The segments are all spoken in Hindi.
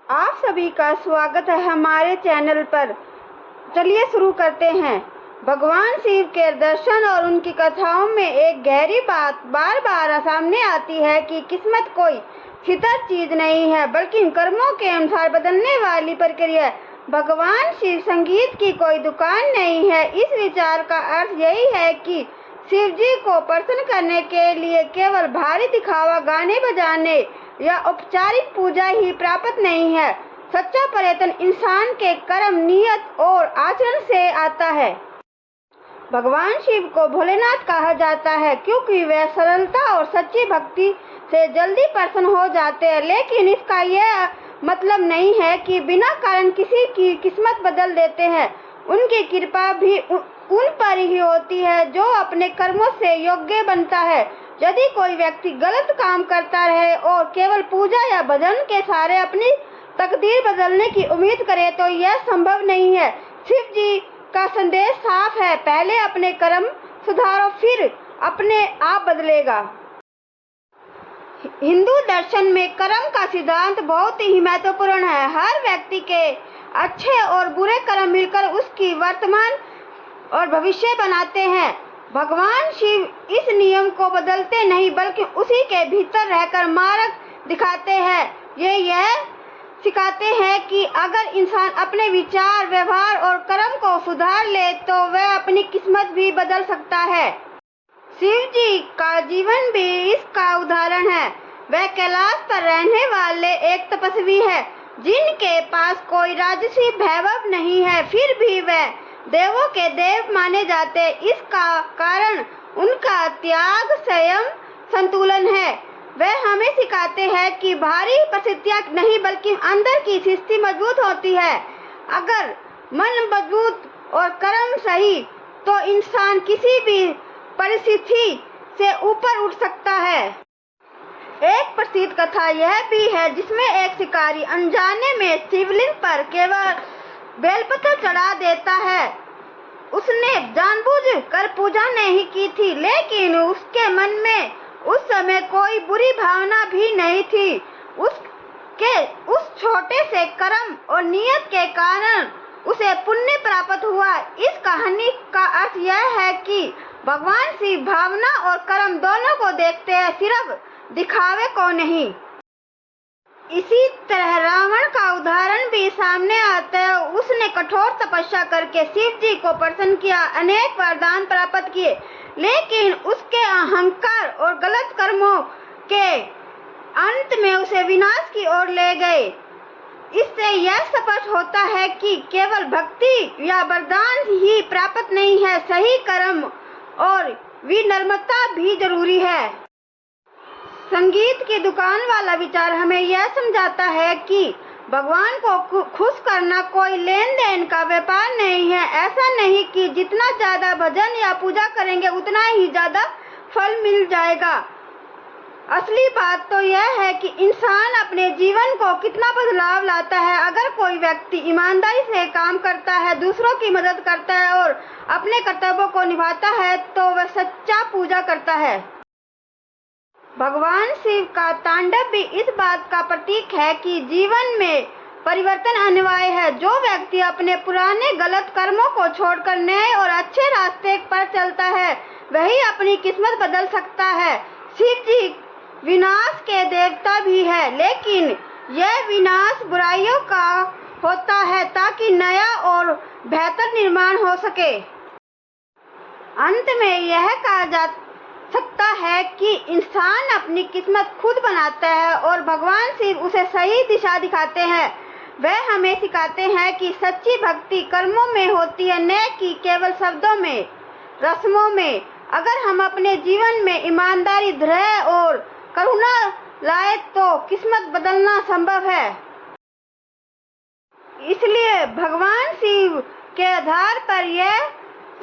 आप सभी का स्वागत है हमारे चैनल पर। चलिए शुरू करते हैं। भगवान शिव के दर्शन और उनकी कथाओं में एक गहरी बात बार बार सामने आती है कि किस्मत कोई स्थिर चीज नहीं है, बल्कि कर्मों के अनुसार बदलने वाली प्रक्रिया है। भगवान शिव संगीत की कोई दुकान नहीं है। इस विचार का अर्थ यही है कि शिव जी को प्रसन्न करने के लिए केवल भारी दिखावा, गाने बजाने या औपचारिक पूजा ही प्राप्त नहीं है। सच्चा पर्यटन इंसान के कर्म, नियत और आचरण से आता है। भगवान शिव को भोलेनाथ कहा जाता है क्योंकि वे सरलता और सच्ची भक्ति से जल्दी प्रसन्न हो जाते हैं, लेकिन इसका यह मतलब नहीं है कि बिना कारण किसी की किस्मत बदल देते हैं। उनकी कृपा भी उन पर ही होती है जो अपने कर्मों से योग्य बनता है। यदि कोई व्यक्ति गलत काम करता रहे और केवल पूजा या भजन के सहारे अपनी तकदीर बदलने की उम्मीद करे तो यह संभव नहीं है। शिव जी का संदेश साफ है, पहले अपने कर्म सुधारो, फिर अपने आप बदलेगा। हिंदू दर्शन में कर्म का सिद्धांत बहुत ही महत्वपूर्ण है। हर व्यक्ति के अच्छे और बुरे कर्म मिलकर उसकी वर्तमान और भविष्य बनाते हैं। भगवान शिव इस नियम को बदलते नहीं, बल्कि उसी के भीतर रहकर मार्ग दिखाते हैं। यह सिखाते हैं कि अगर इंसान अपने विचार, व्यवहार और कर्म को सुधार ले तो वह अपनी किस्मत भी बदल सकता है। शिव जी का जीवन भी इसका उदाहरण है। वह कैलाश पर रहने वाले एक तपस्वी है जिनके पास कोई राजसी वैभव नहीं है, फिर भी वह देवों के देव माने जाते। इसका कारण उनका त्याग, संयम, संतुलन है। वह हमें सिखाते हैं कि बाहरी परिस्थितियां नहीं, बल्कि अंदर की स्थिति मजबूत होती है। अगर मन मजबूत और कर्म सही तो इंसान किसी भी परिस्थिति से ऊपर उठ सकता है। एक प्रसिद्ध कथा यह भी है जिसमें एक शिकारी अनजाने में शिवलिंग पर केवल बेलपत्र चढ़ा देता है। उसने जानबूझ कर पूजा नहीं की थी, लेकिन उसके मन में उस समय कोई बुरी भावना भी नहीं थी। उस छोटे से कर्म और नियत के कारण उसे पुण्य प्राप्त हुआ। इस कहानी का अर्थ यह है कि भगवान शिव भावना और कर्म दोनों को देखते हैं, सिर्फ दिखावे को नहीं। इसी तरह रावण का उदाहरण भी सामने आता है। उसने कठोर तपस्या करके शिव जी को प्रसन्न किया, अनेक वरदान प्राप्त किए, लेकिन उसके अहंकार और गलत कर्मों के अंत में उसे विनाश की ओर ले गए। इससे यह स्पष्ट होता है कि केवल भक्ति या वरदान ही प्राप्त नहीं है, सही कर्म और विनम्रता भी जरूरी है। संगीत की दुकान वाला विचार हमें यह समझाता है कि भगवान को खुश करना कोई लेन देन का व्यापार नहीं है। ऐसा नहीं कि जितना ज्यादा भजन या पूजा करेंगे उतना ही ज्यादा फल मिल जाएगा। असली बात तो यह है कि इंसान अपने जीवन को कितना बदलाव लाता है। अगर कोई व्यक्ति ईमानदारी से काम करता है, दूसरों की मदद करता है और अपने कर्तव्यों को निभाता है तो वह सच्चा पूजा करता है। भगवान शिव का तांडव भी इस बात का प्रतीक है कि जीवन में परिवर्तन अनिवार्य है। जो व्यक्ति अपने पुराने गलत कर्मों को छोड़कर नए और अच्छे रास्ते पर चलता है वही अपनी किस्मत बदल सकता है। शिव जी विनाश के देवता भी है, लेकिन यह विनाश बुराइयों का होता है ताकि नया और बेहतर निर्माण हो सके। अंत में यह कहा जा सकता है कि इंसान अपनी किस्मत खुद बनाता है और भगवान शिव उसे सही दिशा दिखाते हैं। वह हमें सिखाते हैं कि सच्ची भक्ति कर्मों में होती है, न कि केवल शब्दों में, रस्मों में। अगर हम अपने जीवन में ईमानदारी, धैर्य और करुणा लाए तो किस्मत बदलना संभव है। इसलिए भगवान शिव के आधार पर यह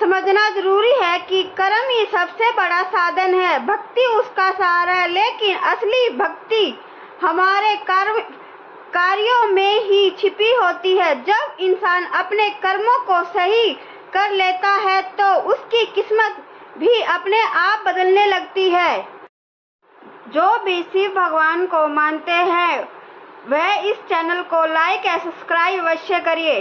समझना जरूरी है कि कर्म ही सबसे बड़ा साधन है, भक्ति उसका सहारा है। लेकिन असली भक्ति हमारे कार्यों में ही छिपी होती है। जब इंसान अपने कर्मों को सही कर लेता है तो उसकी किस्मत भी अपने आप बदलने लगती है। जो भी शिव भगवान को मानते हैं वह इस चैनल को लाइक या सब्सक्राइब अवश्य करिए।